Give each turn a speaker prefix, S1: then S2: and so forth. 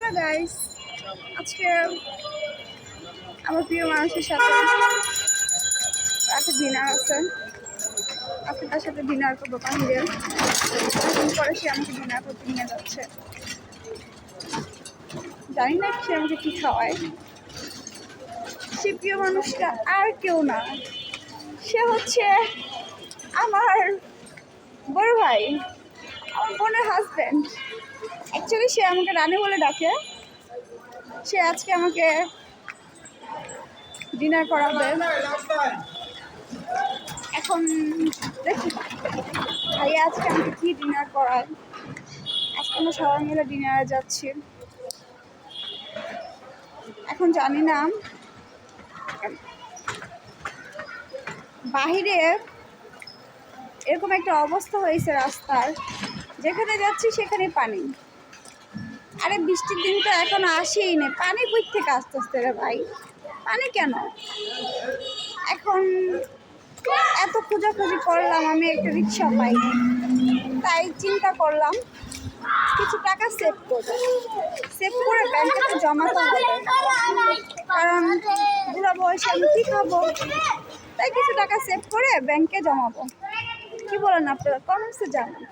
S1: Hello guys, আজকে আমার প্রিয় মানুষের সাথে রাতে ডিনার আছে। আজকে তার সাথে ডিনার করবো বাহিরে। অনেকদিন পরে সে আমাকে ডিনার করতে নিয়ে যাচ্ছে। জানি না সে আমাকে কি খাওয়ায়। সে প্রিয় মানুষটা আর কেউ না, সে হচ্ছে আমার বড় ভাই, আমার বোনের হাজব্যান্ড। অ্যাকচুয়ালি সে আমাকে রানী বলে ডাকে। সে আজকে আমাকে ডিনার করাবে। এখন দেখি ভাইয়া আজকে আমাকে কি ডিনার করায়। আজকে আমরা সবাই মিলে ডিনারে যাচ্ছি। এখন জানি না, বাহিরে এরকম একটা অবস্থা হয়েছে রাস্তার, যেখানে যাচ্ছি সেখানে পানি। আরে বৃষ্টির দিন তো এখনো আসেই না, পানি কই থেকে আস্তে আস্তে রে ভাই, পানি কেন? এখন এত খোঁজাখুঁজি করলাম, আমি একটা রিক্সা পাইনি, তাই চিন্তা করলাম কিছু টাকা সেভ করে ব্যাংকে জমাতে হবে। কারণ বুড়া বয়সে আমি কী খাবো, তাই কিছু টাকা সেভ করে ব্যাংকে জমাবো। কি বলেন আপনারা? কমেন্টসে জানান।